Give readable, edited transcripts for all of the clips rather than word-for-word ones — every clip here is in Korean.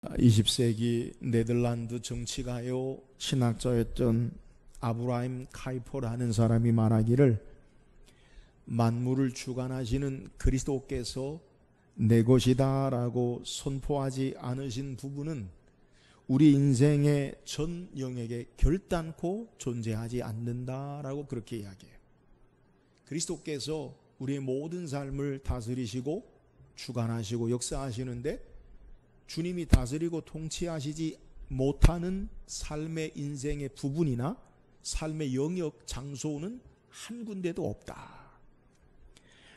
20세기 네덜란드 정치가요 신학자였던 아브라함 카이퍼라는 사람이 말하기를, 만물을 주관하시는 그리스도께서 내 것이다 라고 선포하지 않으신 부분은 우리 인생의 전 영역에 결단코 존재하지 않는다라고 그렇게 이야기해요. 그리스도께서 우리의 모든 삶을 다스리시고 주관하시고 역사하시는데, 주님이 다스리고 통치하시지 못하는 삶의 인생의 부분이나 삶의 영역, 장소는 한 군데도 없다.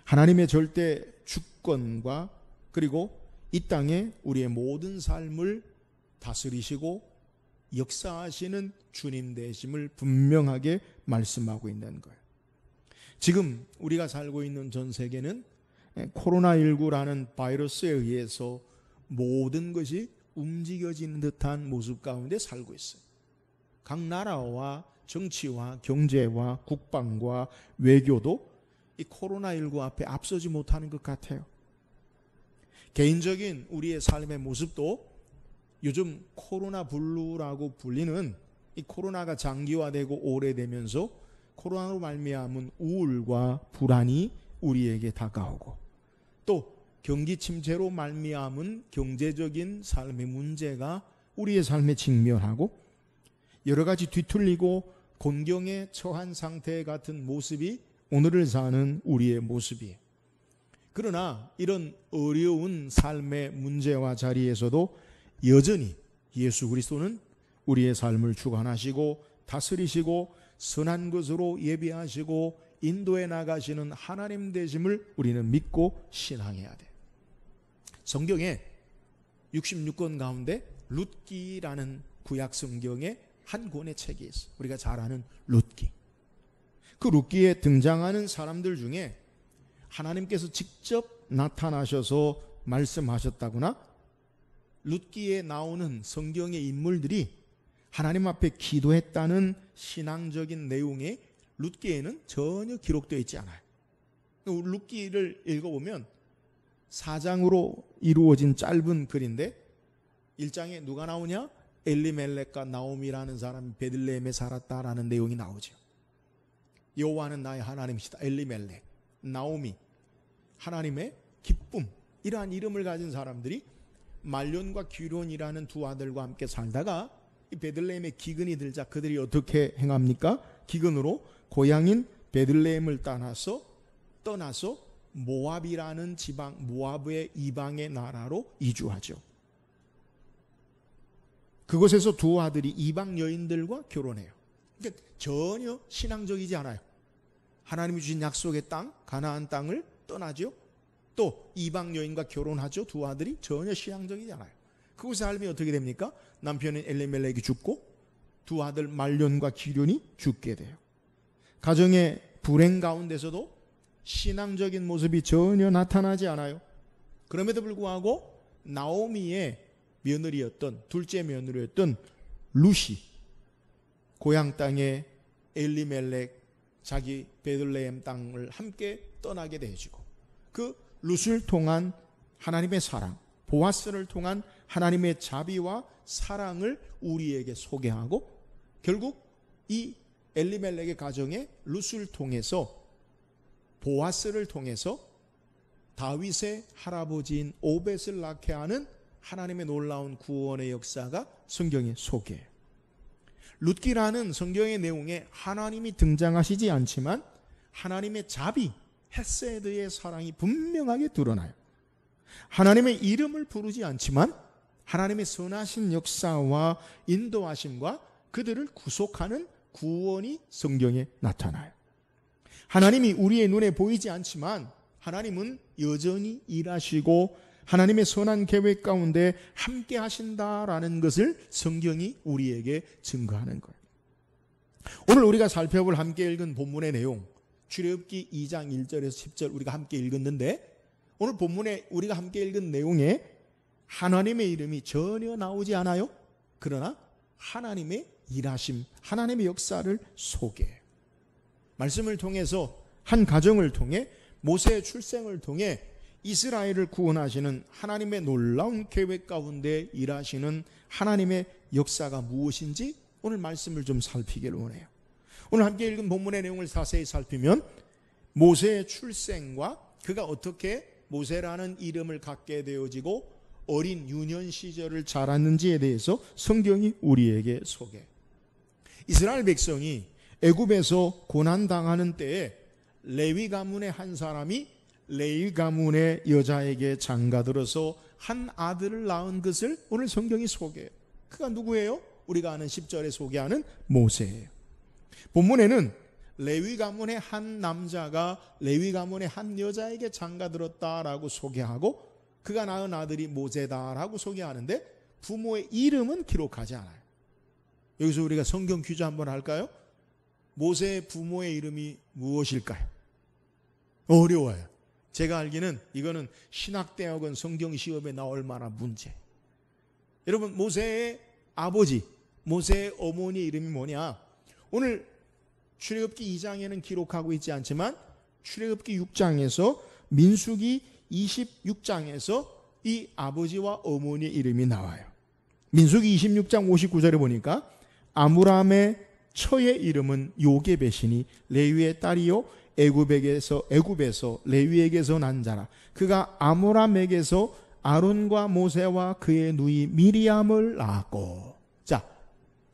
하나님의 절대 주권과 그리고 이 땅에 우리의 모든 삶을 다스리시고 역사하시는 주님 되심을 분명하게 말씀하고 있는 거예요. 지금 우리가 살고 있는 전 세계는 코로나19라는 바이러스에 의해서 모든 것이 움직여지는 듯한 모습 가운데 살고 있어요. 각 나라와 정치와 경제와 국방과 외교도 이 코로나19 앞에 앞서지 못하는 것 같아요. 개인적인 우리의 삶의 모습도 요즘 코로나 블루라고 불리는 이 코로나가 장기화되고 오래되면서 코로나로 말미암은 우울과 불안이 우리에게 다가오고, 또 경기 침체로 말미암은 경제적인 삶의 문제가 우리의 삶에 직면하고, 여러 가지 뒤틀리고 곤경에 처한 상태 같은 모습이 오늘을 사는 우리의 모습이에요. 그러나 이런 어려운 삶의 문제와 자리에서도 여전히 예수 그리스도는 우리의 삶을 주관하시고 다스리시고 선한 것으로 예비하시고 인도해 나가시는 하나님 되심을 우리는 믿고 신앙해야 돼요. 성경에 66권 가운데 룻기라는 구약 성경의 한 권의 책이 있어요. 우리가 잘 아는 룻기. 그 룻기에 등장하는 사람들 중에 하나님께서 직접 나타나셔서 말씀하셨다거나, 룻기에 나오는 성경의 인물들이 하나님 앞에 기도했다는 신앙적인 내용이 룻기에는 전혀 기록되어 있지 않아요. 룻기를 읽어보면 4장으로 이루어진 짧은 글인데, 1장에 누가 나오냐? 엘리멜렉과 나오미라는 사람이 베들레헴에 살았다라는 내용이 나오죠. 여호와는 나의 하나님이시다. 엘리멜렉, 나오미, 하나님의 기쁨, 이러한 이름을 가진 사람들이 말론과 기론이라는 두 아들과 함께 살다가 이 베들레헴에 기근이 들자 그들이 어떻게 행합니까? 기근으로 고향인 베들레헴을 떠나서 모압이라는 지방, 모압의 이방의 나라로 이주하죠. 그곳에서 두 아들이 이방 여인들과 결혼해요. 그러니까 전혀 신앙적이지 않아요. 하나님이 주신 약속의 땅, 가나안 땅을 떠나죠. 또 이방 여인과 결혼하죠. 두 아들이 전혀 신앙적이지 않아요. 그곳의 삶이 어떻게 됩니까? 남편인 엘리멜렉이 죽고 두 아들 말론과 기련이 죽게 돼요. 가정의 불행 가운데서도 신앙적인 모습이 전혀 나타나지 않아요. 그럼에도 불구하고 나오미의 며느리였던, 둘째 며느리였던 룻이 고향 땅에 엘리멜렉, 자기 베들레헴 땅을 함께 떠나게 되어지고, 그 룻을 통한 하나님의 사랑, 보아스를 통한 하나님의 자비와 사랑을 우리에게 소개하고, 결국 이 엘리멜렉의 가정에 룻을 통해서, 보아스를 통해서 다윗의 할아버지인 오벳을 낳게 하는 하나님의 놀라운 구원의 역사가 성경에 소개해요. 룻기라는 성경의 내용에 하나님이 등장하시지 않지만 하나님의 자비, 헤세드의 사랑이 분명하게 드러나요. 하나님의 이름을 부르지 않지만 하나님의 선하신 역사와 인도하심과 그들을 구속하는 구원이 성경에 나타나요. 하나님이 우리의 눈에 보이지 않지만 하나님은 여전히 일하시고 하나님의 선한 계획 가운데 함께 하신다라는 것을 성경이 우리에게 증거하는 거예요. 오늘 우리가 살펴볼 함께 읽은 본문의 내용, 출애굽기 2장 1절에서 10절 우리가 함께 읽었는데, 오늘 본문에 우리가 함께 읽은 내용에 하나님의 이름이 전혀 나오지 않아요. 그러나 하나님의 일하심, 하나님의 역사를 소개해요. 말씀을 통해서, 한 가정을 통해, 모세의 출생을 통해 이스라엘을 구원하시는 하나님의 놀라운 계획 가운데 일하시는 하나님의 역사가 무엇인지 오늘 말씀을 좀 살피기를 원해요. 오늘 함께 읽은 본문의 내용을 자세히 살피면 모세의 출생과 그가 어떻게 모세라는 이름을 갖게 되어지고 어린 유년 시절을 자랐는지에 대해서 성경이 우리에게 소개해요. 이스라엘 백성이 애굽에서 고난당하는 때에 레위 가문의 한 사람이 레위 가문의 여자에게 장가들어서 한 아들을 낳은 것을 오늘 성경이 소개해요. 그가 누구예요? 우리가 아는 10절에 소개하는 모세예요. 본문에는 레위 가문의 한 남자가 레위 가문의 한 여자에게 장가들었다라고 소개하고 그가 낳은 아들이 모세다라고 소개하는데 부모의 이름은 기록하지 않아요. 여기서 우리가 성경 퀴즈 한번 할까요? 모세의 부모의 이름이 무엇일까요? 어려워요. 제가 알기는 이거는 신학대학원 성경시험에 나올 만한 문제. 여러분, 모세의 아버지, 모세의 어머니 이름이 뭐냐? 오늘 출애굽기 2장에는 기록하고 있지 않지만 출애굽기 6장에서 민수기 26장에서 이 아버지와 어머니의 이름이 나와요. 민수기 26장 59절에 보니까 아므람의 처의 이름은 요게벳이니 레위의 딸이요 애굽에서 레위에게서 난 자라. 그가 아므람에게서 아론과 모세와 그의 누이 미리암을 낳았고. 자,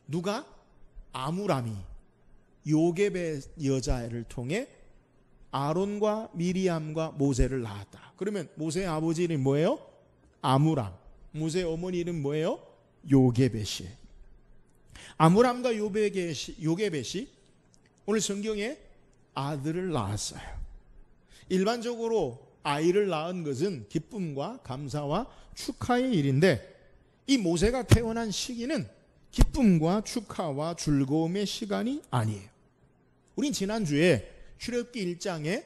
누가? 아므람이 요게벳 여자를 통해 아론과 미리암과 모세를 낳았다. 그러면 모세의 아버지 이름이 뭐예요? 아므람. 모세의 어머니 이름 뭐예요? 요게벳이에요. 아므람과 요게벳이 오늘 성경에 아들을 낳았어요. 일반적으로 아이를 낳은 것은 기쁨과 감사와 축하의 일인데 이 모세가 태어난 시기는 기쁨과 축하와 즐거움의 시간이 아니에요. 우린 지난주에 출애굽기 1장에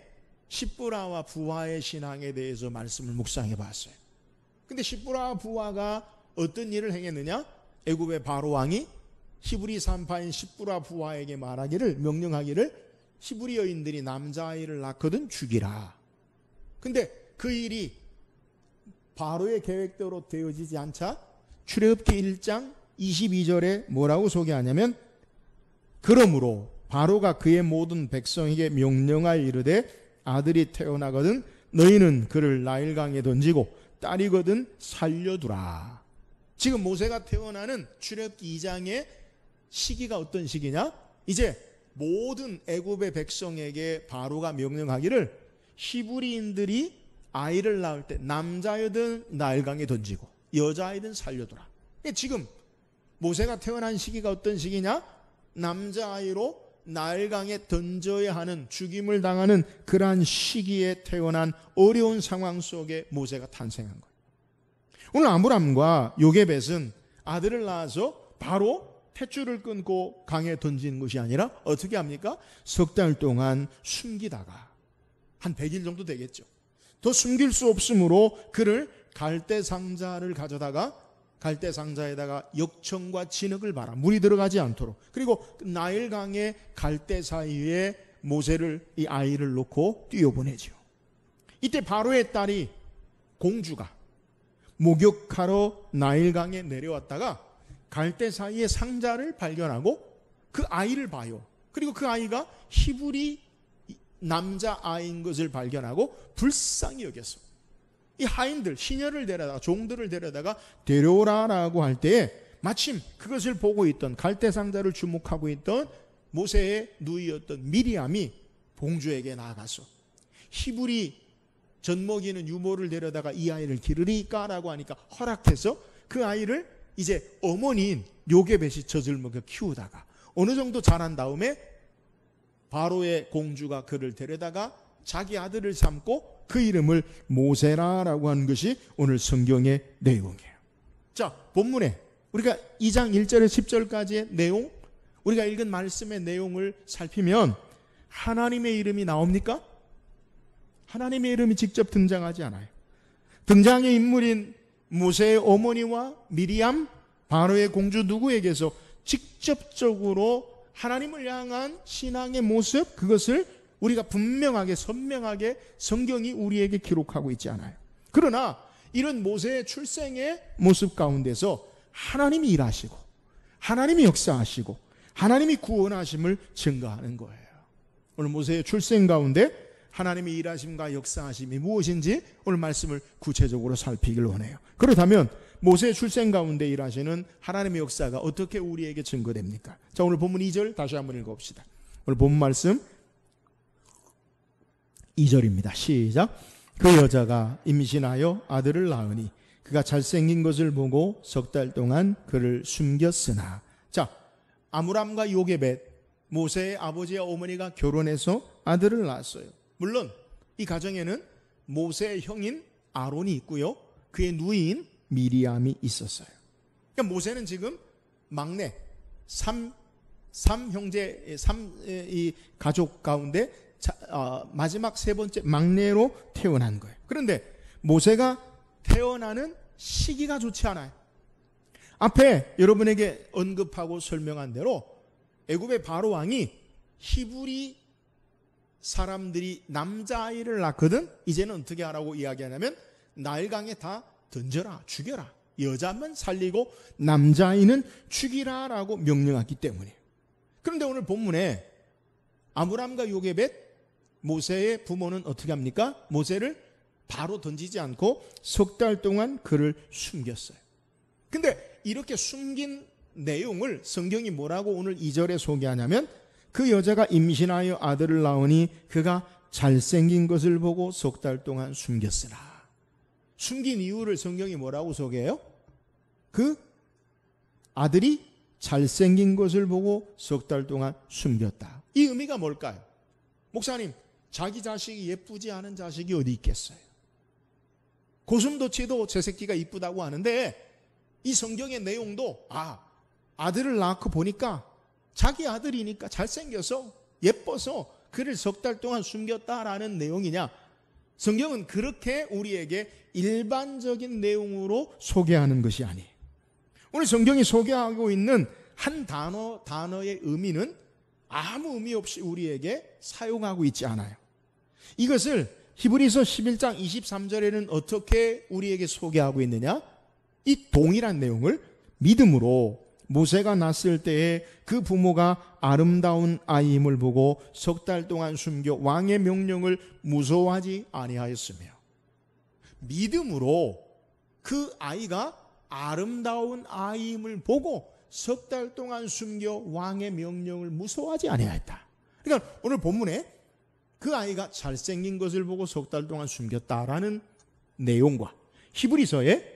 십브라와 부하의 신앙에 대해서 말씀을 묵상해 봤어요. 근데 십브라와 부하가 어떤 일을 행했느냐? 애굽의 바로 왕이 히브리 산파인 십브라 부하에게 명령하기를 히브리 여인들이 남자아이를 낳거든 죽이라. 근데 그 일이 바로의 계획대로 되어지지 않자 출애굽기 1장 22절에 뭐라고 소개하냐면 그러므로 바로가 그의 모든 백성에게 명령하여 이르되 아들이 태어나거든 너희는 그를 나일강에 던지고 딸이거든 살려두라. 지금 모세가 태어나는 출애굽기 2장의 시기가 어떤 시기냐? 이제 모든 애굽의 백성에게 바로가 명령하기를 히브리인들이 아이를 낳을 때 남자이든 나일강에 던지고 여자아이든 살려두라. 지금 모세가 태어난 시기가 어떤 시기냐? 남자아이로 나일강에 던져야 하는 죽임을 당하는 그러한 시기에 태어난 어려운 상황 속에 모세가 탄생한 거예요. 오늘 아므람과 요게벳은 아들을 낳아서 바로 탯줄을 끊고 강에 던지는 것이 아니라 어떻게 합니까? 석 달 동안 숨기다가 한 100일 정도 되겠죠. 더 숨길 수 없으므로 그를 갈대 상자를 가져다가 갈대 상자에다가 역청과 진흙을 발아 물이 들어가지 않도록 그리고 나일강의 갈대 사이에 모세를 이 아이를 놓고 뛰어보내죠. 이때 바로의 딸이 공주가 목욕하러 나일강에 내려왔다가 갈대 사이에 상자를 발견하고 그 아이를 봐요. 그리고 그 아이가 히브리 남자아이인 것을 발견하고 불쌍히 여겼어. 이 하인들, 시녀를 데려다가 종들을 데려다가 데려오라라고 할 때에 마침 그것을 보고 있던 갈대 상자를 주목하고 있던 모세의 누이였던 미리암이 공주에게 나아가서 히브리 젖먹이는 유모를 데려다가 이 아이를 기르리까라고 하니까 허락해서 그 아이를 이제 어머니인 요게벳이 젖을 먹여 키우다가 어느 정도 자란 다음에 바로의 공주가 그를 데려다가 자기 아들을 삼고 그 이름을 모세라라고 하는 것이 오늘 성경의 내용이에요. 자, 본문에 우리가 2장 1절에서 10절까지의 내용, 우리가 읽은 말씀의 내용을 살피면 하나님의 이름이 나옵니까? 하나님의 이름이 직접 등장하지 않아요. 등장의 인물인 모세의 어머니와 미리암, 바로의 공주 누구에게서 직접적으로 하나님을 향한 신앙의 모습, 그것을 우리가 분명하게 선명하게 성경이 우리에게 기록하고 있지 않아요. 그러나 이런 모세의 출생의 모습 가운데서 하나님이 일하시고 하나님이 역사하시고 하나님이 구원하심을 증거하는 거예요. 오늘 모세의 출생 가운데 하나님의 일하심과 역사하심이 무엇인지 오늘 말씀을 구체적으로 살피길 원해요. 그렇다면 모세의 출생 가운데 일하시는 하나님의 역사가 어떻게 우리에게 증거됩니까? 자, 오늘 본문 2절 다시 한번 읽어봅시다. 오늘 본문 말씀 2절입니다. 시작. 그 여자가 임신하여 아들을 낳으니 그가 잘생긴 것을 보고 석 달 동안 그를 숨겼으나. 자, 아므람과 요게벳, 모세의 아버지와 어머니가 결혼해서 아들을 낳았어요. 물론 이 가정에는 모세의 형인 아론이 있고요, 그의 누이인 미리암이 있었어요. 그러니까 모세는 지금 막내, 삼형제, 이 가족 가운데 마지막 세 번째 막내로 태어난 거예요. 그런데 모세가 태어나는 시기가 좋지 않아요. 앞에 여러분에게 언급하고 설명한 대로 애굽의 바로 왕이 히브리 사람들이 남자아이를 낳거든 이제는 어떻게 하라고 이야기하냐면 나일강에 다 던져라, 죽여라, 여자만 살리고 남자아이는 죽이라 라고 명령했기 때문이에요. 그런데 오늘 본문에 아므람과 요게벳, 모세의 부모는 어떻게 합니까? 모세를 바로 던지지 않고 석 달 동안 그를 숨겼어요. 근데 이렇게 숨긴 내용을 성경이 뭐라고 오늘 2절에 소개하냐면 그 여자가 임신하여 아들을 낳으니 그가 잘생긴 것을 보고 석 달 동안 숨겼으나. 숨긴 이유를 성경이 뭐라고 소개해요? 그 아들이 잘생긴 것을 보고 석 달 동안 숨겼다. 이 의미가 뭘까요? 목사님, 자기 자식이 예쁘지 않은 자식이 어디 있겠어요? 고슴도치도 제 새끼가 이쁘다고 하는데 이 성경의 내용도 아들을 낳고 보니까 자기 아들이니까 잘생겨서 예뻐서 그를 석 달 동안 숨겼다라는 내용이냐? 성경은 그렇게 우리에게 일반적인 내용으로 소개하는 것이 아니에요. 오늘 성경이 소개하고 있는 한 단어의 의미는 아무 의미 없이 우리에게 사용하고 있지 않아요. 이것을 히브리서 11장 23절에는 어떻게 우리에게 소개하고 있느냐? 이 동일한 내용을 믿음으로 모세가 낳았을 때에 그 부모가 아름다운 아이임을 보고 석 달 동안 숨겨 왕의 명령을 무서워하지 아니하였으며, 믿음으로 그 아이가 아름다운 아이임을 보고 석 달 동안 숨겨 왕의 명령을 무서워하지 아니하였다. 그러니까 오늘 본문에 그 아이가 잘생긴 것을 보고 석 달 동안 숨겼다라는 내용과 히브리서에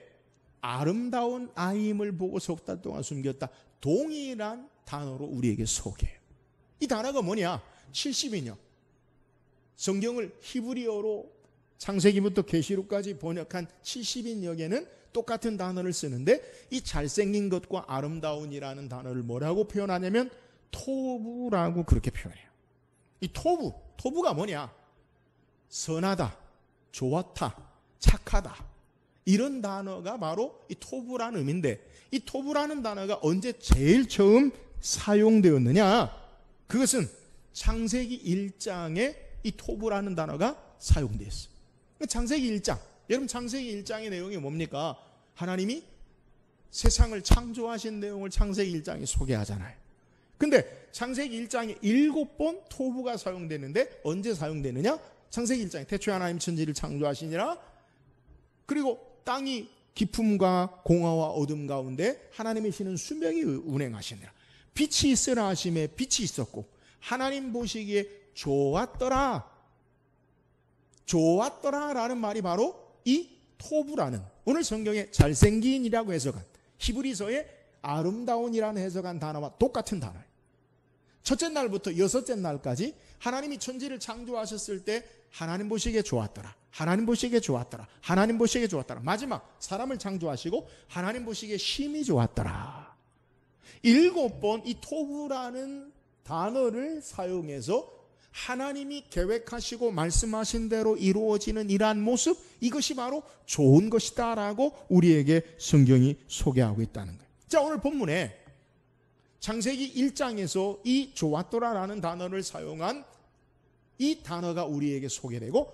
아름다운 아이임을 보고 석 달 동안 숨겼다, 동일한 단어로 우리에게 소개해요. 이 단어가 뭐냐? 70인역 성경을 히브리어로 창세기부터 계시록까지 번역한 70인역에는 똑같은 단어를 쓰는데 이 잘생긴 것과 아름다운이라는 단어를 뭐라고 표현하냐면 토부라고 그렇게 표현해요. 이 토부가 뭐냐? 선하다, 좋았다, 착하다, 이런 단어가 바로 이 토부라는 의미인데, 이 토부라는 단어가 언제 제일 처음 사용되었느냐? 그것은 창세기 1장에 이 토부라는 단어가 사용되었어요. 창세기 1장, 여러분 창세기 1장의 내용이 뭡니까? 하나님이 세상을 창조하신 내용을 창세기 1장에 소개하잖아요. 근데 창세기 1장에 7번 토부가 사용되는데 언제 사용되느냐? 창세기 1장에 태초에 하나님 천지를 창조하시니라, 그리고 땅이 깊음과 공허와 어둠 가운데 하나님의 신은 수명이 운행하시니라. 빛이 있으라 하심에 빛이 있었고 하나님 보시기에 좋았더라. 좋았더라라는 말이 바로 이 토부라는, 오늘 성경에 잘생긴이라고 해석한, 히브리서에 아름다운이라는 해석한 단어와 똑같은 단어예요. 첫째 날부터 여섯째 날까지 하나님이 천지를 창조하셨을 때 하나님 보시기에 좋았더라, 하나님 보시기에 좋았더라, 하나님 보시기에 좋았더라. 마지막 사람을 창조하시고 하나님 보시기에 심히 좋았더라. 7번 이 토부라는 단어를 사용해서 하나님이 계획하시고 말씀하신 대로 이루어지는 이러한 모습, 이것이 바로 좋은 것이다 라고 우리에게 성경이 소개하고 있다는 거예요. 자, 오늘 본문에 창세기 1장에서 이 좋았더라라는 단어를 사용한 이 단어가 우리에게 소개되고,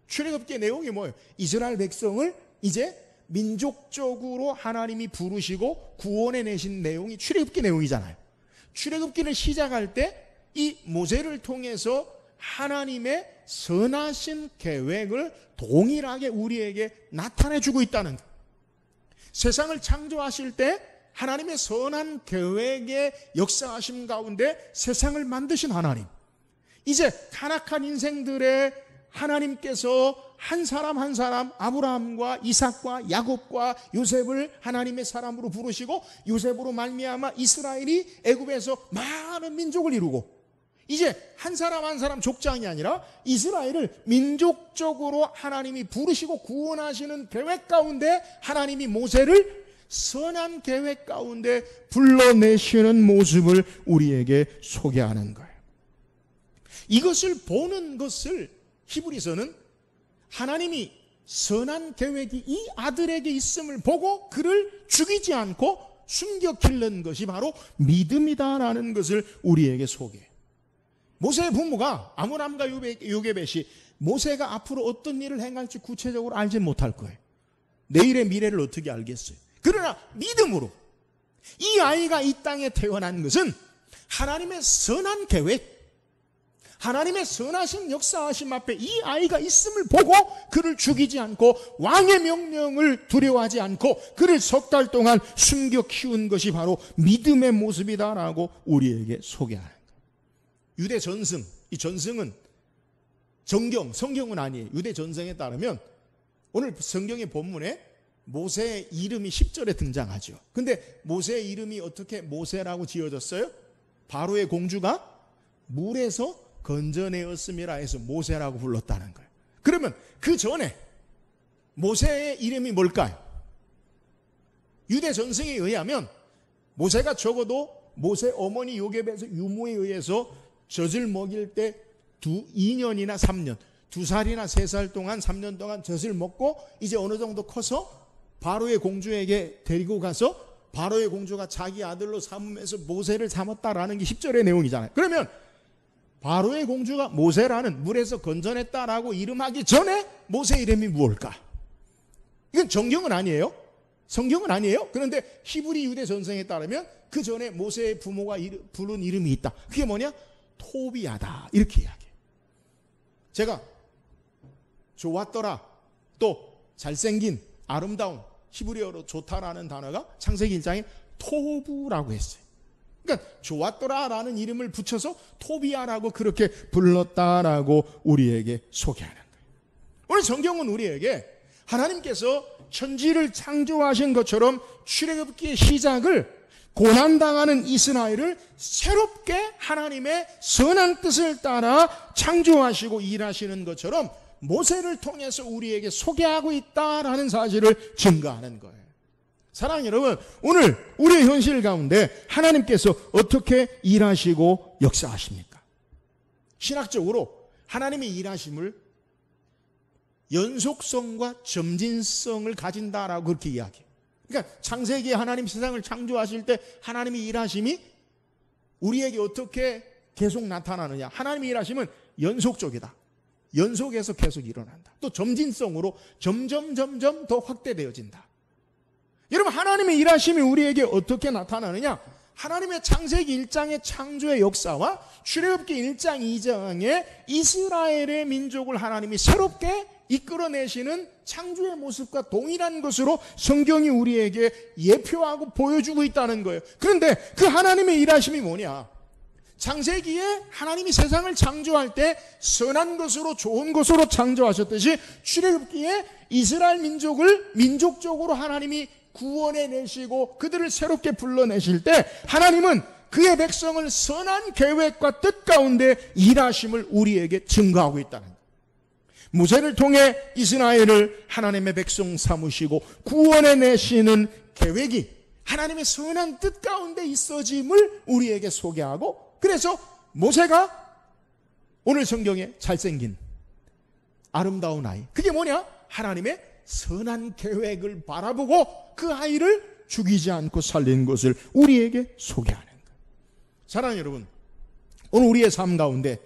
출애굽기의 내용이 뭐예요? 이스라엘 백성을 이제 민족적으로 하나님이 부르시고 구원해 내신 내용이 출애굽기 내용이잖아요. 출애굽기를 시작할 때 이 모세를 통해서 하나님의 선하신 계획을 동일하게 우리에게 나타내 주고 있다는 거예요. 세상을 창조하실 때 하나님의 선한 계획의 역사하심 가운데 세상을 만드신 하나님, 이제 타락한 인생들의 하나님께서 한 사람 한 사람 아브라함과 이삭과 야곱과 요셉을 하나님의 사람으로 부르시고 요셉으로 말미암아 이스라엘이 애굽에서 많은 민족을 이루고, 이제 한 사람 한 사람 족장이 아니라 이스라엘을 민족적으로 하나님이 부르시고 구원하시는 계획 가운데 하나님이 모세를 선한 계획 가운데 불러내시는 모습을 우리에게 소개하는 거예요. 이것을 보는 것을 히브리서는 하나님이 선한 계획이 이 아들에게 있음을 보고 그를 죽이지 않고 숨겨 기른 것이 바로 믿음이다라는 것을 우리에게 소개해요. 모세의 부모가 아므람과 요게벳이 모세가 앞으로 어떤 일을 행할지 구체적으로 알지 못할 거예요. 내일의 미래를 어떻게 알겠어요? 그러나 믿음으로 이 아이가 이 땅에 태어난 것은 하나님의 선한 계획, 하나님의 선하신 역사하심 앞에 이 아이가 있음을 보고 그를 죽이지 않고 왕의 명령을 두려워하지 않고 그를 석 달 동안 숨겨 키운 것이 바로 믿음의 모습이다라고 우리에게 소개하는 거예요. 유대 전승, 이 전승은 성경은 아니에요. 유대 전승에 따르면 오늘 성경의 본문에 모세의 이름이 10절에 등장하죠. 근데 모세의 이름이 어떻게 모세라고 지어졌어요? 바로의 공주가 물에서 건져내었음이라 해서 모세라고 불렀다는 거예요. 그러면 그 전에 모세의 이름이 뭘까요? 유대 전승에 의하면 모세가 적어도 모세 어머니 요게벳의 유모에 의해서 젖을 먹일 때 2년이나 3년, 2살이나 3살 동안 3년 동안 젖을 먹고 이제 어느 정도 커서 바로의 공주에게 데리고 가서 바로의 공주가 자기 아들로 삼으면서 모세를 삼았다라는 게 10절의 내용이잖아요. 그러면 바로의 공주가 모세라는 물에서 건져냈다라고 이름하기 전에 모세 이름이 무엇일까? 이건 정경은 아니에요. 성경은 아니에요. 그런데 히브리 유대 전승에 따르면 그 전에 모세의 부모가 부른 이름이 있다. 그게 뭐냐? 토비아다. 이렇게 이야기해요. 제가 좋았더라, 또 잘생긴, 아름다운, 히브리어로 좋다라는 단어가 창세기 1장에 토부라고 했어요. 그러니까 좋았더라라는 이름을 붙여서 토비아라고 그렇게 불렀다라고 우리에게 소개하는 거예요. 오늘 성경은 우리에게 하나님께서 천지를 창조하신 것처럼 출애굽기의 시작을 고난당하는 이스라엘을 새롭게 하나님의 선한 뜻을 따라 창조하시고 일하시는 것처럼 모세를 통해서 우리에게 소개하고 있다라는 사실을 증거하는 거예요. 사랑하는 여러분, 오늘 우리의 현실 가운데 하나님께서 어떻게 일하시고 역사하십니까? 신학적으로 하나님의 일하심을 연속성과 점진성을 가진다라고 그렇게 이야기해요. 그러니까 창세기에 하나님 세상을 창조하실 때 하나님의 일하심이 우리에게 어떻게 계속 나타나느냐? 하나님의 일하심은 연속적이다. 연속해서 계속 일어난다. 또 점진성으로 점점 더 확대되어진다. 여러분, 하나님의 일하심이 우리에게 어떻게 나타나느냐? 하나님의 창세기 1장의 창조의 역사와 출애굽기 1장 2장의 이스라엘의 민족을 하나님이 새롭게 이끌어내시는 창조의 모습과 동일한 것으로 성경이 우리에게 예표하고 보여주고 있다는 거예요. 그런데 그 하나님의 일하심이 뭐냐? 창세기에 하나님이 세상을 창조할 때 선한 것으로 좋은 것으로 창조하셨듯이 출애굽기에 이스라엘 민족을 민족적으로 하나님이 구원해 내시고 그들을 새롭게 불러내실 때 하나님은 그의 백성을 선한 계획과 뜻 가운데 일하심을 우리에게 증거하고 있다는 거예요. 모세를 통해 이스라엘을 하나님의 백성 삼으시고 구원해 내시는 계획이 하나님의 선한 뜻 가운데 있어짐을 우리에게 소개하고, 그래서 모세가 오늘 성경에 잘생긴 아름다운 아이, 그게 뭐냐? 하나님의 선한 계획을 바라보고 그 아이를 죽이지 않고 살린 것을 우리에게 소개하는 거예요. 사랑하는 여러분, 오늘 우리의 삶 가운데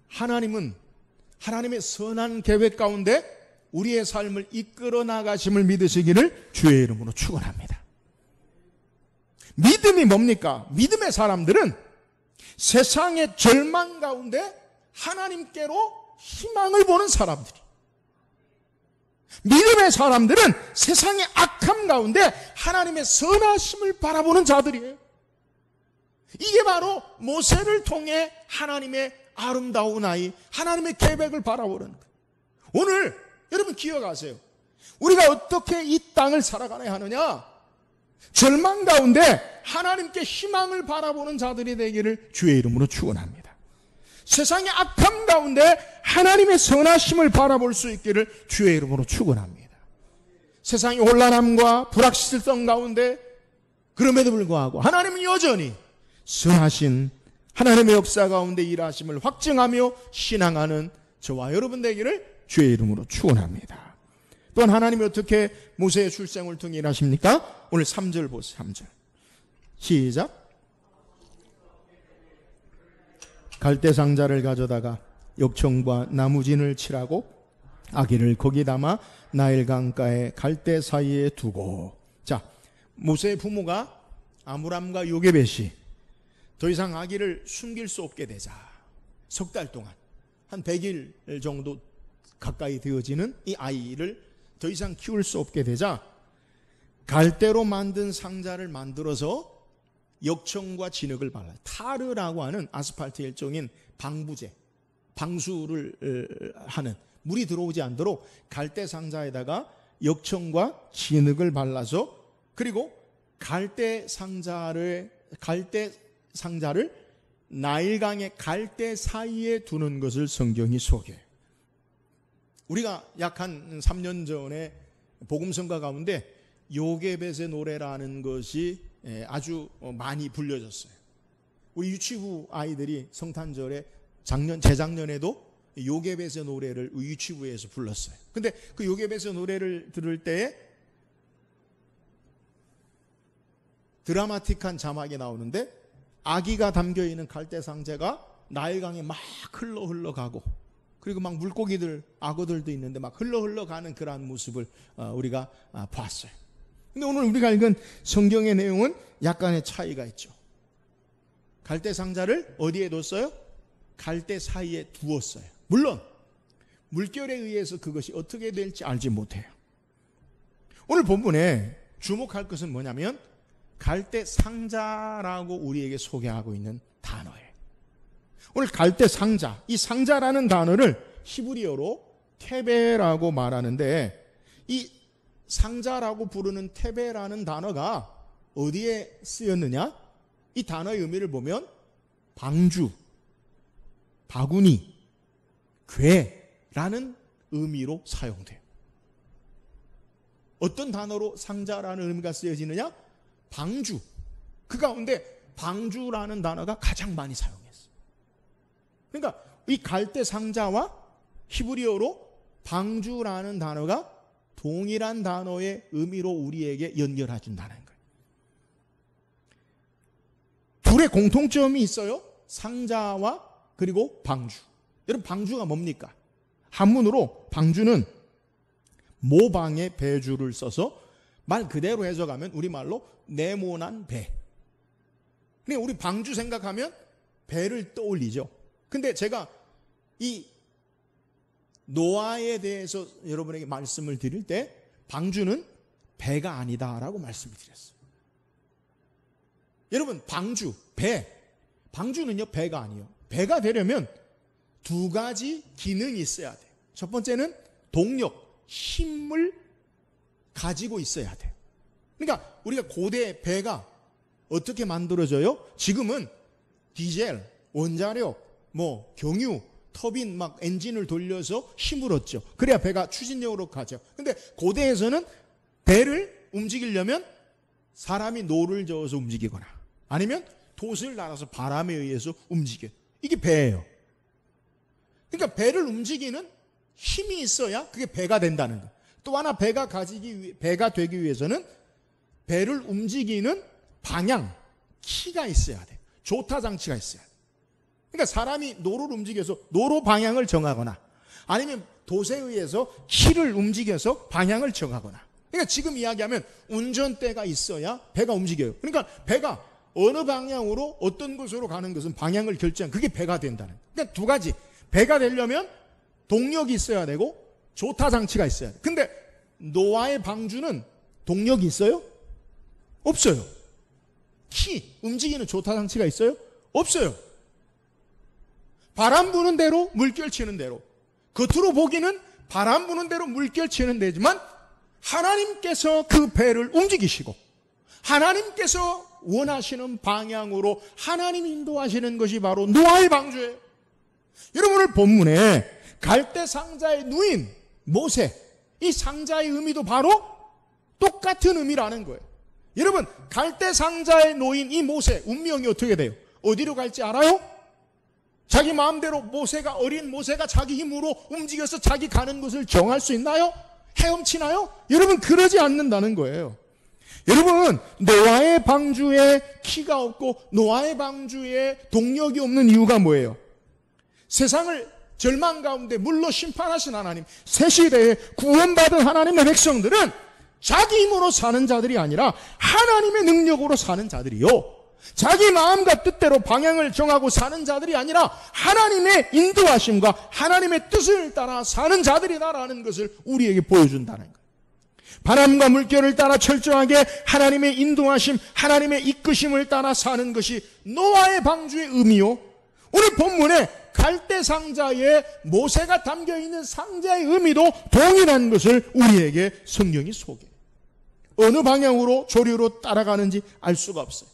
하나님은 하나님의 선한 계획 가운데 우리의 삶을 이끌어 나가심을 믿으시기를 주의 이름으로 축원합니다. 믿음이 뭡니까? 믿음의 사람들은 세상의 절망 가운데 하나님께로 희망을 보는 사람들이, 믿음의 사람들은 세상의 악함 가운데 하나님의 선하심을 바라보는 자들이에요. 이게 바로 모세를 통해 하나님의 아름다운 아이, 하나님의 계획을 바라보는 거예요. 오늘 여러분 기억하세요. 우리가 어떻게 이 땅을 살아가야 하느냐? 절망 가운데 하나님께 희망을 바라보는 자들이 되기를 주의 이름으로 축원합니다. 세상의 악함 가운데 하나님의 선하심을 바라볼 수 있기를 주의 이름으로 축원합니다. 세상의 혼란함과 불확실성 가운데 그럼에도 불구하고 하나님은 여전히 선하신 하나님의 역사 가운데 일하심을 확증하며 신앙하는 저와 여러분 되기를 주의 이름으로 축원합니다. 또한 하나님이 어떻게 모세의 출생을 통해 일하십니까? 오늘 3절 보세요. 3절 시작. 갈대 상자를 가져다가 역청과 나무진을 칠하고 아기를 거기 담아 나일 강가에 갈대 사이에 두고. 자, 모세의 부모가 아므람과 요게벳이 더 이상 아기를 숨길 수 없게 되자 석 달 동안 한 100일 정도 가까이 되어지는 이 아이를 더 이상 키울 수 없게 되자 갈대로 만든 상자를 만들어서 역청과 진흙을 발라요. 타르라고 하는 아스팔트 일종인 방부제, 방수를 하는, 물이 들어오지 않도록 갈대 상자에다가 역청과 진흙을 발라서, 그리고 갈대 상자를 나일강의 갈대 사이에 두는 것을 성경이 소개해요. 우리가 약 한 3년 전에 복음성가 가운데 요게벳의 노래라는 것이 아주 많이 불려졌어요. 우리 유치부 아이들이 성탄절에 재작년에도 요게벳의 노래를 유치부에서 불렀어요. 근데 그 요게벳의 노래를 들을 때에 드라마틱한 자막이 나오는데 아기가 담겨있는 갈대 상자가 나일강에 막 흘러가고, 그리고 막 물고기들, 악어들도 있는데 막 흘러가는 그러한 모습을 우리가 봤어요. 근데 오늘 우리가 읽은 성경의 내용은 약간의 차이가 있죠. 갈대 상자를 어디에 뒀어요? 갈대 사이에 두었어요. 물론 물결에 의해서 그것이 어떻게 될지 알지 못해요. 오늘 본문에 주목할 것은 뭐냐면 갈대 상자라고 우리에게 소개하고 있는 단어예요. 오늘 갈대 상자, 이 상자라는 단어를 히브리어로 테베라고 말하는데, 이 상자라고 부르는 테베라는 단어가 어디에 쓰였느냐? 이 단어의 의미를 보면 방주, 바구니, 궤라는 의미로 사용돼요. 어떤 단어로 상자라는 의미가 쓰여지느냐? 방주. 그 가운데 방주라는 단어가 가장 많이 사용했어요. 그러니까 이 갈대 상자와 히브리어로 방주라는 단어가 동일한 단어의 의미로 우리에게 연결해 준다는 거예요. 둘의 공통점이 있어요. 상자와 그리고 방주. 여러분, 방주가 뭡니까? 한문으로 방주는 모방의 배주를 써서 말 그대로 해석하면 우리말로 네모난 배. 그러니까 우리 방주 생각하면 배를 떠올리죠. 근데 제가 이 노아에 대해서 여러분에게 말씀을 드릴 때 방주는 배가 아니다라고 말씀을 드렸어요. 여러분, 방주, 배. 방주는요, 배가 아니에요. 배가 되려면 두 가지 기능이 있어야 돼요. 첫 번째는 동력, 힘을 가지고 있어야 돼요. 그러니까 우리가 고대 배가 어떻게 만들어져요? 지금은 디젤, 원자력, 경유, 터빈 막 엔진을 돌려서 힘을 얻죠. 그래야 배가 추진력으로 가죠. 근데 고대에서는 배를 움직이려면 사람이 노를 저어서 움직이거나 아니면 돛을 날아서 바람에 의해서 움직여요. 이게 배예요. 그러니까 배를 움직이는 힘이 있어야 그게 배가 된다는 거예요. 또 하나 배가 되기 위해서는 배를 움직이는 방향, 키가 있어야 돼요. 조타 장치가 있어야 돼요. 그러니까 사람이 노를 움직여서 노로 방향을 정하거나 아니면 돛에 의해서 키를 움직여서 방향을 정하거나. 그러니까 지금 이야기하면 운전대가 있어야 배가 움직여요. 그러니까 배가 어느 방향으로 어떤 곳으로 가는 것은 방향을 결정한, 그게 배가 된다는. 그러니까 두 가지. 배가 되려면 동력이 있어야 되고 조타 장치가 있어야 돼. 근데 노아의 방주는 동력이 있어요? 없어요. 키, 움직이는 조타 장치가 있어요? 없어요. 바람 부는 대로 물결 치는 대로. 겉으로 보기는 바람 부는 대로 물결 치는 데지만 하나님께서 그 배를 움직이시고 하나님께서 원하시는 방향으로 하나님 인도하시는 것이 바로 노아의 방주예요. 여러분, 오늘 본문에 갈대 상자의 누인 모세, 이 상자의 의미도 바로 똑같은 의미라는 거예요. 여러분, 갈대 상자에 놓인 이 모세, 운명이 어떻게 돼요? 어디로 갈지 알아요? 자기 마음대로 어린 모세가 자기 힘으로 움직여서 자기 가는 곳을 정할 수 있나요? 헤엄치나요? 여러분, 그러지 않는다는 거예요. 여러분, 노아의 방주에 키가 없고 노아의 방주에 동력이 없는 이유가 뭐예요? 세상을 절망 가운데 물로 심판하신 하나님, 새 시대에 구원받은 하나님의 백성들은 자기 힘으로 사는 자들이 아니라 하나님의 능력으로 사는 자들이요, 자기 마음과 뜻대로 방향을 정하고 사는 자들이 아니라 하나님의 인도하심과 하나님의 뜻을 따라 사는 자들이다라는 것을 우리에게 보여준다는 거예요. 바람과 물결을 따라 철저하게 하나님의 인도하심, 하나님의 이끄심을 따라 사는 것이 노아의 방주의 의미요, 오늘 본문에 갈대 상자에 모세가 담겨있는 상자의 의미도 동일한 것을 우리에게 성경이 소개해요. 어느 방향으로 조류로 따라가는지 알 수가 없어요.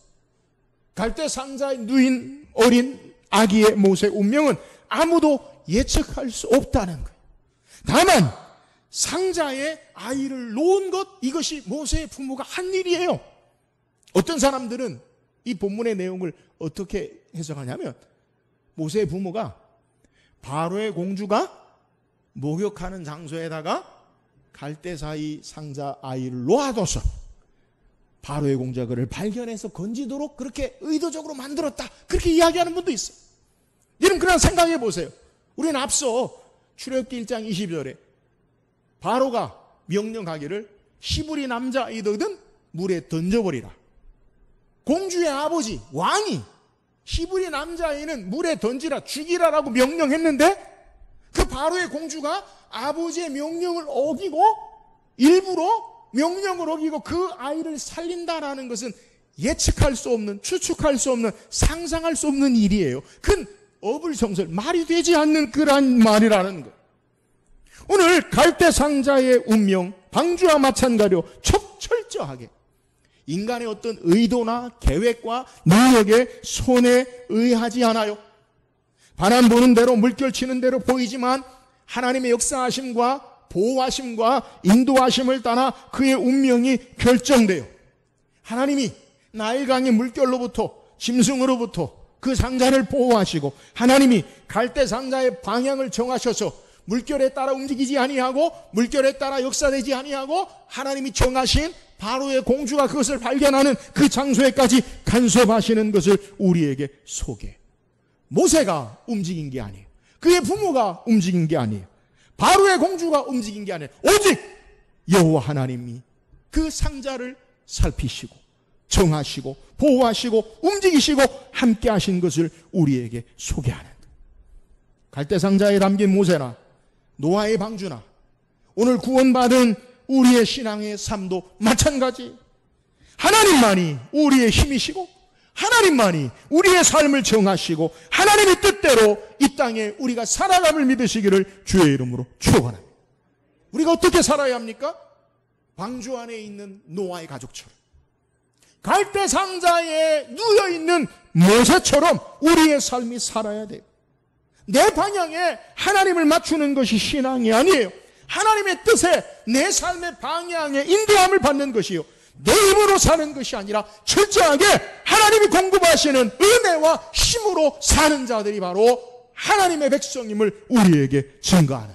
갈대 상자에 누인 어린 아기의 모세 운명은 아무도 예측할 수 없다는 거예요. 다만 상자에 아이를 놓은 것, 이것이 모세의 부모가 한 일이에요. 어떤 사람들은 이 본문의 내용을 어떻게 해석하냐면, 모세의 부모가 바로의 공주가 목욕하는 장소에다가 갈대사이 상자 아이를 놓아둬서 바로의 공주가 그를 발견해서 건지도록 그렇게 의도적으로 만들었다, 그렇게 이야기하는 분도 있어요. 여러분, 그냥 생각해 보세요. 우리는 앞서 출애굽기 1장 22절에 바로가 명령하기를 히브리 남자이거든 물에 던져버리라. 공주의 아버지 왕이 히브리 남자아이는 물에 던지라, 죽이라라고 명령했는데 그 바로의 공주가 아버지의 명령을 어기고 일부러 명령을 어기고 그 아이를 살린다라는 것은 예측할 수 없는, 추측할 수 없는, 상상할 수 없는 일이에요. 그건 어불성설, 말이 되지 않는 그런 말이라는 거예요. 오늘 갈대 상자의 운명, 방주와 마찬가지로 철저하게 인간의 어떤 의도나 계획과 능력의 손에 의하지 않아요. 바람 부는 대로 물결 치는 대로 보이지만 하나님의 역사하심과 보호하심과 인도하심을 따라 그의 운명이 결정돼요. 하나님이 나일강의 물결로부터, 짐승으로부터 그 상자를 보호하시고 하나님이 갈대 상자의 방향을 정하셔서 물결에 따라 움직이지 아니하고 물결에 따라 역사되지 아니하고 하나님이 정하신 바로의 공주가 그것을 발견하는 그 장소에까지 간섭하시는 것을 우리에게 소개해요. 모세가 움직인 게 아니에요. 그의 부모가 움직인 게 아니에요. 바로의 공주가 움직인 게 아니에요. 오직 여호와 하나님이 그 상자를 살피시고 정하시고 보호하시고 움직이시고 함께 하신 것을 우리에게 소개하는 거예요. 갈대 상자에 담긴 모세나 노아의 방주나 오늘 구원받은 우리의 신앙의 삶도 마찬가지. 하나님만이 우리의 힘이시고 하나님만이 우리의 삶을 정하시고 하나님의 뜻대로 이 땅에 우리가 살아감을 믿으시기를 주의 이름으로 축원합니다. 우리가 어떻게 살아야 합니까? 방주 안에 있는 노아의 가족처럼, 갈대 상자에 누워있는 모세처럼 우리의 삶이 살아야 돼요. 내 방향에 하나님을 맞추는 것이 신앙이 아니에요. 하나님의 뜻에 내 삶의 방향에 인도함을 받는 것이요, 내 힘으로 사는 것이 아니라 철저하게 하나님이 공급하시는 은혜와 힘으로 사는 자들이 바로 하나님의 백성임을 우리에게 증거하는,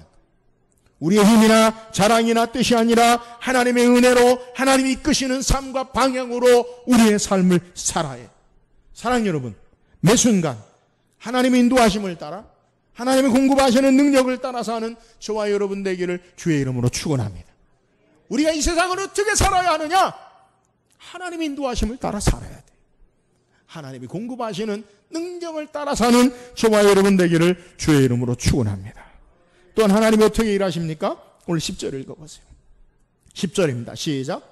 우리의 힘이나 자랑이나 뜻이 아니라 하나님의 은혜로 하나님이 이끄시는 삶과 방향으로 우리의 삶을 살아야 해요. 사랑하는 여러분, 매 순간 하나님의 인도하심을 따라 하나님이 공급하시는 능력을 따라서 하는 저와 여러분 되기를 주의 이름으로 축원합니다. 우리가 이 세상을 어떻게 살아야 하느냐? 하나님의 인도하심을 따라 살아야 돼. 하나님이 공급하시는 능력을 따라 사는 저와 여러분 되기를 주의 이름으로 축원합니다. 또한 하나님이 어떻게 일하십니까? 오늘 10절 읽어보세요. 10절입니다. 시작.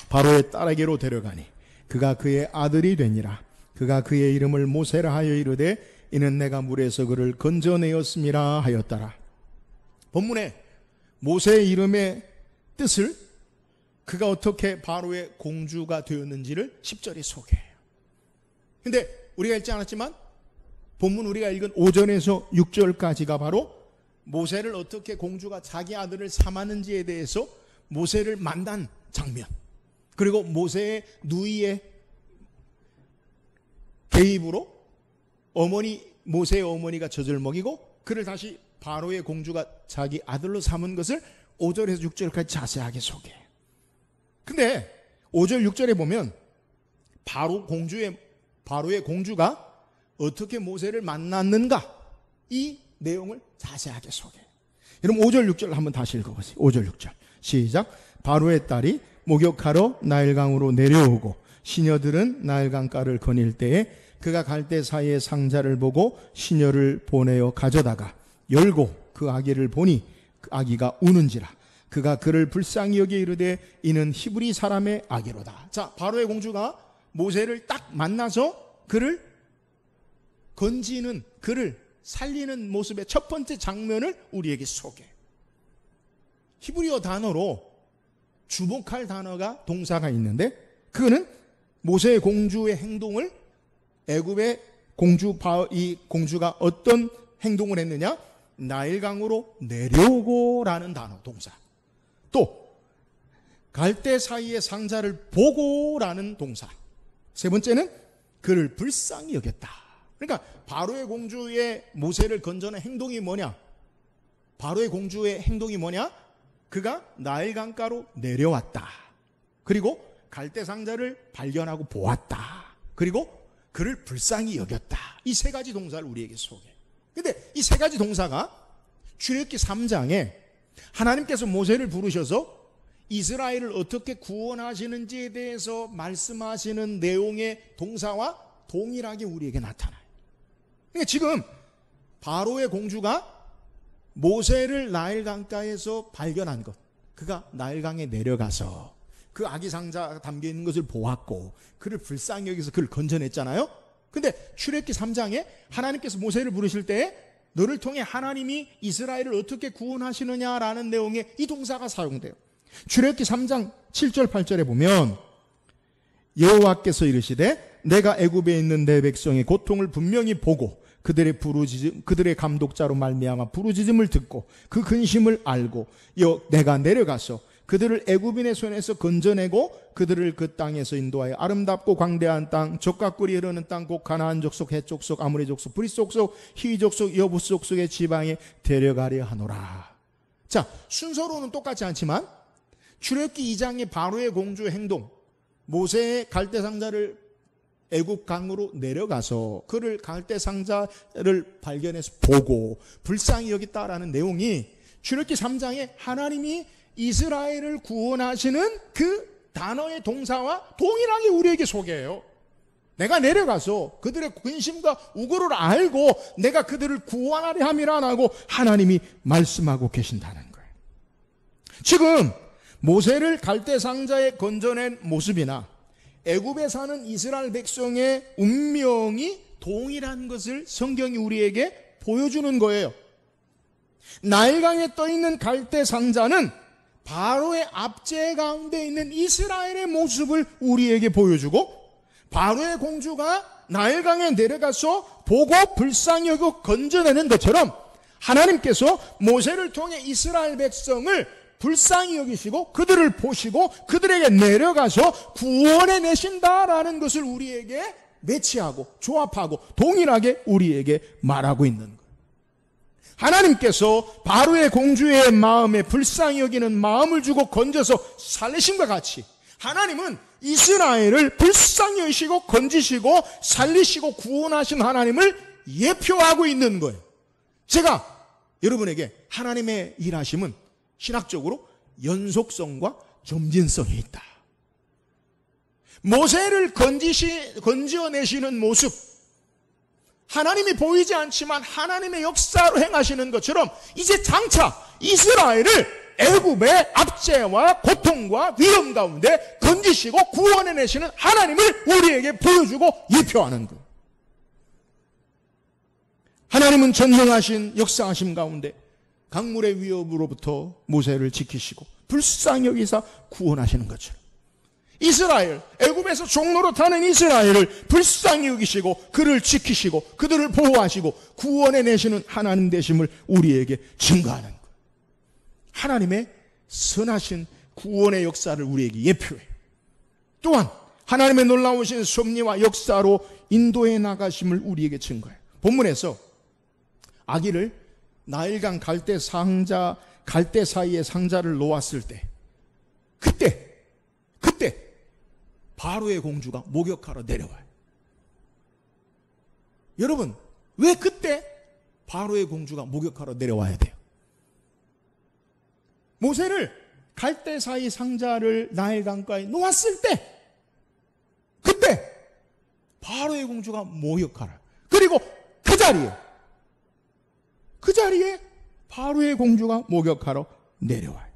바로의 딸에게로 데려가니 그가 그의 아들이 되니라. 그가 그의 이름을 모세라 하여 이르되 이는 내가 물에서 그를 건져내었음이라 하였더라. 본문에 모세의 이름의 뜻을 그가 어떻게 바로의 공주가 되었는지를 10절에 소개해요. 근데 우리가 읽지 않았지만 본문 우리가 읽은 5절에서 6절까지가 바로 모세를 어떻게 공주가 자기 아들을 삼았는지에 대해서 모세를 만난 장면, 그리고 모세의 누이의 개입으로 모세의 어머니가 젖을 먹이고 그를 다시 바로의 공주가 자기 아들로 삼은 것을 5절에서 6절까지 자세하게 소개해요. 근데 5절 6절에 보면 바로의 공주가 어떻게 모세를 만났는가 이 내용을 자세하게 소개해요. 여러분 5절 6절 한번 다시 읽어보세요. 5절 6절 시작. 바로의 딸이 목욕하러 나일강으로 내려오고 시녀들은 나일강가를 거닐 때에 그가 갈대 사이에 상자를 보고 시녀를 보내어 가져다가 열고 그 아기를 보니 그 아기가 우는지라. 그가 그를 불쌍히 여겨 이르되 이는 히브리 사람의 아기로다. 자, 바로의 공주가 모세를 딱 만나서 그를 건지는, 그를 살리는 모습의 첫 번째 장면을 우리에게 소개해요. 히브리어 단어로 주목할 단어가 동사가 있는데 그거는 모세의 공주의 행동을 애굽의 이 공주가 어떤 행동을 했느냐? 나일강으로 내려오고라는 단어, 동사. 또 갈대 사이의 상자를 보고라는 동사. 세 번째는 그를 불쌍히 여겼다. 그러니까 바로의 공주의 모세를 건져낸 행동이 뭐냐? 바로의 공주의 행동이 뭐냐? 그가 나일강가로 내려왔다. 그리고 갈대 상자를 발견하고 보았다. 그리고 그를 불쌍히 여겼다. 이 세 가지 동사를 우리에게 소개해. 근데 이 세 가지 동사가 출애굽기 3장에 하나님께서 모세를 부르셔서 이스라엘을 어떻게 구원하시는지에 대해서 말씀하시는 내용의 동사와 동일하게 우리에게 나타나요. 그러니까 지금 바로의 공주가 모세를 나일강가에서 발견한 것, 그가 나일강에 내려가서 그 아기 상자 담겨 있는 것을 보았고 그를 불쌍히 여기서 그를 건져냈잖아요. 근데 출애굽기 3장에 하나님께서 모세를 부르실 때 너를 통해 하나님이 이스라엘을 어떻게 구원하시느냐라는 내용의 이 동사가 사용돼요. 출애굽기 3장 7절 8절에 보면 여호와께서 이르시되 내가 애굽에 있는 내 백성의 고통을 분명히 보고 그들의 감독자로 말미암아 부르짖음을 듣고 그 근심을 알고 내가 내려가서 그들을 애굽인의 손에서 건져내고 그들을 그 땅에서 인도하여 아름답고 광대한 땅, 젖과 꿀이 흐르는 땅, 곧 가나안 족속, 헷 족속, 아모리 족속, 브리스 족속, 히위 족속, 여부스 족속의 지방에 데려가려 하노라. 자, 순서로는 똑같지 않지만 출애굽기 2장의 바로의 공주의 행동, 모세의 갈대 상자를 애굽 강으로 내려가서 그를 갈대 상자를 발견해서 보고 불쌍히 여겼다라는 내용이 출애굽기 3장에 하나님이 이스라엘을 구원하시는 그 단어의 동사와 동일하게 우리에게 소개해요. 내가 내려가서 그들의 근심과 우고를 알고 내가 그들을 구원하려 함이라고 하나님이 말씀하고 계신다는 거예요. 지금 모세를 갈대 상자에 건져낸 모습이나 애굽에 사는 이스라엘 백성의 운명이 동일한 것을 성경이 우리에게 보여주는 거예요. 나일강에 떠있는 갈대 상자는 바로의 압제 가운데 있는 이스라엘의 모습을 우리에게 보여주고 바로의 공주가 나일강에 내려가서 보고 불쌍히 여기고 건져내는 것처럼 하나님께서 모세를 통해 이스라엘 백성을 불쌍히 여기시고 그들을 보시고 그들에게 내려가서 구원해 내신다라는 것을 우리에게 매치하고 조합하고 동일하게 우리에게 말하고 있는 거예요. 하나님께서 바로의 공주의 마음에 불쌍히 여기는 마음을 주고 건져서 살리신과 같이 하나님은 이스라엘을 불쌍히 여기시고 건지시고 살리시고 구원하신 하나님을 예표하고 있는 거예요. 제가 여러분에게 하나님의 일하심은 신학적으로 연속성과 점진성이 있다. 모세를 건져내시는 모습, 하나님이 보이지 않지만 하나님의 역사로 행하시는 것처럼 이제 장차 이스라엘을 애굽의 압제와 고통과 위험 가운데 건지시고 구원해내시는 하나님을 우리에게 보여주고 예표하는 것. 하나님은 전능하신 역사하심 가운데 강물의 위협으로부터 모세를 지키시고 불쌍히 여기사 구원하시는 것처럼 이스라엘, 애굽에서 종로로 타는 이스라엘을 불쌍히 여기시고 그를 지키시고 그들을 보호하시고 구원해내시는 하나님 되심을 우리에게 증거하는 것. 하나님의 선하신 구원의 역사를 우리에게 예표해요. 또한 하나님의 놀라우신 섭리와 역사로 인도해 나가심을 우리에게 증거해요. 본문에서 아기를 나일강 갈대 사이에 상자를 놓았을 때 그때 바로의 공주가 목욕하러 내려와요. 여러분, 왜 그때 바로의 공주가 목욕하러 내려와야 돼요? 모세를 갈대 사이 상자를 나일강가에 놓았을 때 그때 바로의 공주가 목욕하라. 그리고 그 자리에 바로의 공주가 목욕하러 내려와요.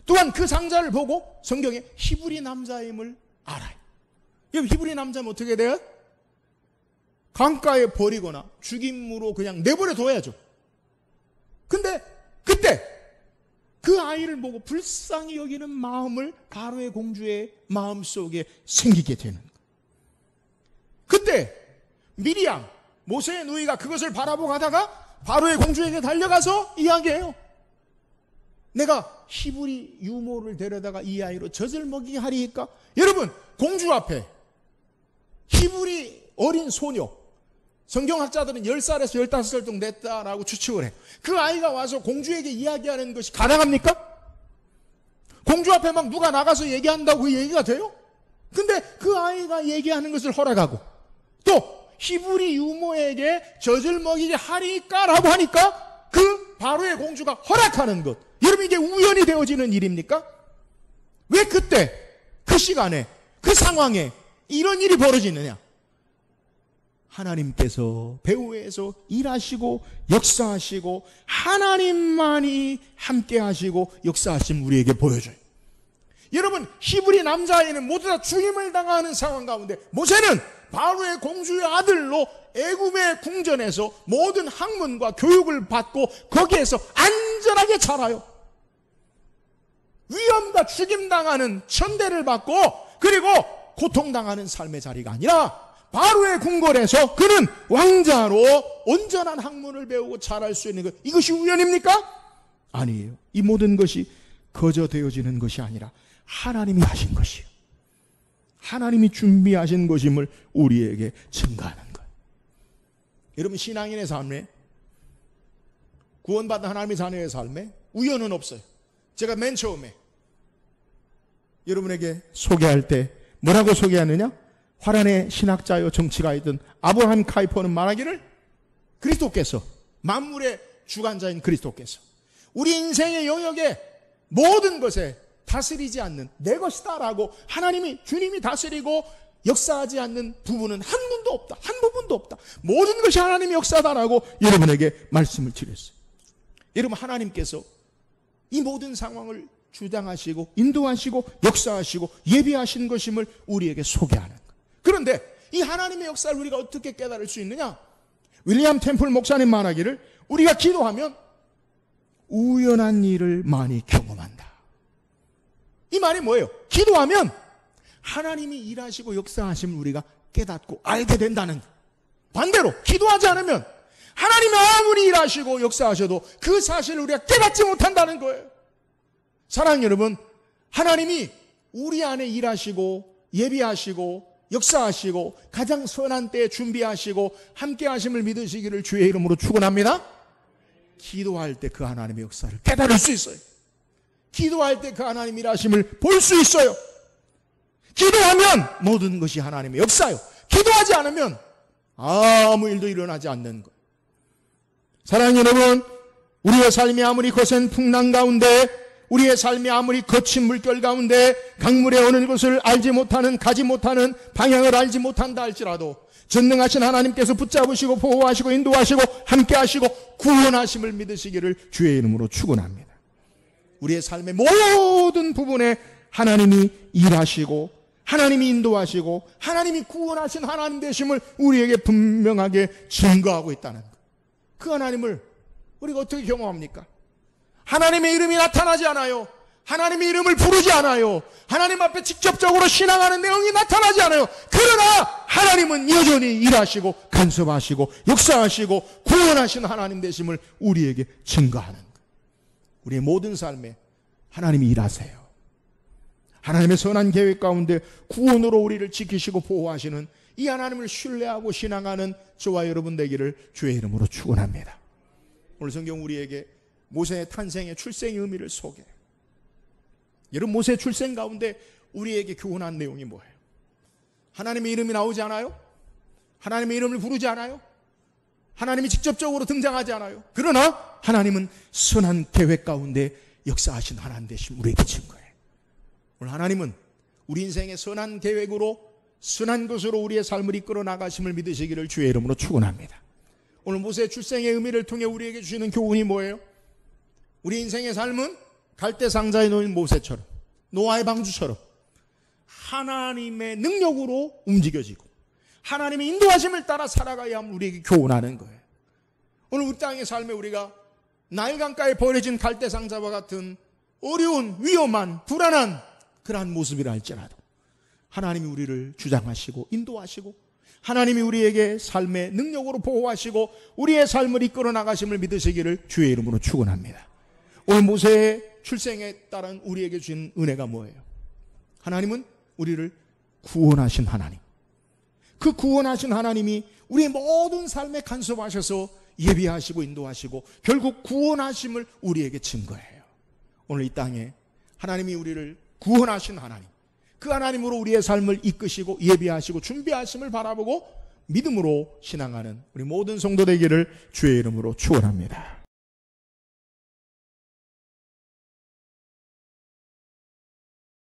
또한 그 상자를 보고 성경에 히브리 남자임을 알아요. 여러분, 히브리 남자면 어떻게 돼요? 강가에 버리거나 죽임으로 그냥 내버려 둬야죠. 근데 그때 그 아이를 보고 불쌍히 여기는 마음을 바로의 공주의 마음속에 생기게 되는 거예요. 그때 미리암, 모세의 누이가 그것을 바라보고 가다가 바로의 공주에게 달려가서 이야기해요. 내가 히브리 유모를 데려다가 이 아이로 젖을 먹이게 하리이까? 여러분, 공주 앞에 히브리 어린 소녀, 성경학자들은 10살에서 15살 정도 됐다라고 추측을 해요. 그 아이가 와서 공주에게 이야기하는 것이 가능합니까? 공주 앞에 막 누가 나가서 얘기한다고 그 얘기가 돼요? 근데 그 아이가 얘기하는 것을 허락하고 또 히브리 유모에게 젖을 먹이게 하리까? 라고 하니까 그 바로의 공주가 허락하는 것. 여러분, 이게 우연히 되어지는 일입니까? 왜 그때 그 시간에 그 상황에 이런 일이 벌어지느냐? 하나님께서 배후에서 일하시고 역사하시고 하나님만이 함께 하시고 역사하심 우리에게 보여줘요. 여러분, 히브리 남자아이는 모두 다 죽임을 당하는 상황 가운데 모세는 바로의 공주의 아들로 애굽의 궁전에서 모든 학문과 교육을 받고 거기에서 안전하게 자라요. 위험과 죽임당하는 천대를 받고 그리고 고통당하는 삶의 자리가 아니라 바로의 궁궐에서 그는 왕자로 온전한 학문을 배우고 자랄 수 있는 것. 이것이 우연입니까? 아니에요. 이 모든 것이 거저 되어지는 것이 아니라 하나님이 하신 것이에요. 하나님이 준비하신 것임을 우리에게 증거하는 것. 여러분, 신앙인의 삶에, 구원받은 하나님의 자녀의 삶에 우연은 없어요. 제가 맨 처음에 여러분에게 소개할 때 뭐라고 소개하느냐? 화란의 신학자요 정치가이던 아브라함 카이퍼는 말하기를 그리스도께서, 만물의 주관자인 그리스도께서 우리 인생의 영역에 모든 것에 다스리지 않는 내 것이다라고 하나님이, 주님이 다스리고 역사하지 않는 부분은 한 분도 없다. 한 부분도 없다. 모든 것이 하나님의 역사다라고 여러분에게 말씀을 드렸어요. 여러분, 하나님께서 이 모든 상황을 주장하시고 인도하시고 역사하시고 예비하신 것임을 우리에게 소개하는 것. 그런데 이 하나님의 역사를 우리가 어떻게 깨달을 수 있느냐? 윌리엄 템플 목사님 말하기를 우리가 기도하면 우연한 일을 많이 경험한다. 이 말이 뭐예요? 기도하면 하나님이 일하시고 역사하심을 우리가 깨닫고 알게 된다는 것. 반대로 기도하지 않으면 하나님이 아무리 일하시고 역사하셔도 그 사실을 우리가 깨닫지 못한다는 거예요. 사랑하는 여러분, 하나님이 우리 안에 일하시고 예비하시고 역사하시고 가장 선한 때에 준비하시고 함께 하심을 믿으시기를 주의 이름으로 축원합니다. 기도할 때 그 하나님의 역사를 깨달을 수 있어요. 기도할 때 그 하나님의 일하심을 볼 수 있어요. 기도하면 모든 것이 하나님의 역사요. 기도하지 않으면 아무 일도 일어나지 않는 것. 사랑하는 여러분, 우리의 삶이 아무리 거센 풍랑 가운데, 우리의 삶이 아무리 거친 물결 가운데, 강물의 어느 곳을 알지 못하는, 가지 못하는, 방향을 알지 못한다 할지라도 전능하신 하나님께서 붙잡으시고 보호하시고 인도하시고 함께하시고 구원하심을 믿으시기를 주의 이름으로 축원합니다. 우리의 삶의 모든 부분에 하나님이 일하시고 하나님이 인도하시고 하나님이 구원하신 하나님 되심을 우리에게 분명하게 증거하고 있다는 것. 그 하나님을 우리가 어떻게 경험합니까? 하나님의 이름이 나타나지 않아요. 하나님의 이름을 부르지 않아요. 하나님 앞에 직접적으로 신앙하는 내용이 나타나지 않아요. 그러나 하나님은 여전히 일하시고 간섭하시고 역사하시고 구원하신 하나님 되심을 우리에게 증거하는 것. 우리의 모든 삶에 하나님이 일하세요. 하나님의 선한 계획 가운데 구원으로 우리를 지키시고 보호하시는 이 하나님을 신뢰하고 신앙하는 저와 여러분 되기를 주의 이름으로 축원합니다. 오늘 성경 우리에게 모세의 탄생의 출생의 의미를 소개해요. 여러분, 모세의 출생 가운데 우리에게 교훈한 내용이 뭐예요? 하나님의 이름이 나오지 않아요? 하나님의 이름을 부르지 않아요? 하나님이 직접적으로 등장하지 않아요? 그러나 하나님은 선한 계획 가운데 역사하신 하나님 되심 우리에게 증거해요. 오늘 하나님은 우리 인생의 선한 계획으로 선한 것으로 우리의 삶을 이끌어 나가심을 믿으시기를 주의 이름으로 축원합니다. 오늘 모세의 출생의 의미를 통해 우리에게 주시는 교훈이 뭐예요? 우리 인생의 삶은 갈대 상자에 놓인 모세처럼, 노아의 방주처럼 하나님의 능력으로 움직여지고 하나님의 인도하심을 따라 살아가야 함을 우리에게 교훈하는 거예요. 오늘 우리 땅의 삶에 우리가 나일강가에 버려진 갈대 상자와 같은 어려운, 위험한, 불안한 그러한 모습이라 할지라도 하나님이 우리를 주장하시고 인도하시고 하나님이 우리에게 삶의 능력으로 보호하시고 우리의 삶을 이끌어 나가심을 믿으시기를 주의 이름으로 축원합니다. 오늘 모세의 출생에 따른 우리에게 주신 은혜가 뭐예요? 하나님은 우리를 구원하신 하나님. 그 구원하신 하나님이 우리의 모든 삶에 간섭하셔서 예비하시고 인도하시고 결국 구원하심을 우리에게 증거해요. 오늘 이 땅에 하나님이 우리를 구원하신 하나님, 그 하나님으로 우리의 삶을 이끄시고 예비하시고 준비하심을 바라보고 믿음으로 신앙하는 우리 모든 성도 되기를 주의 이름으로 축원합니다.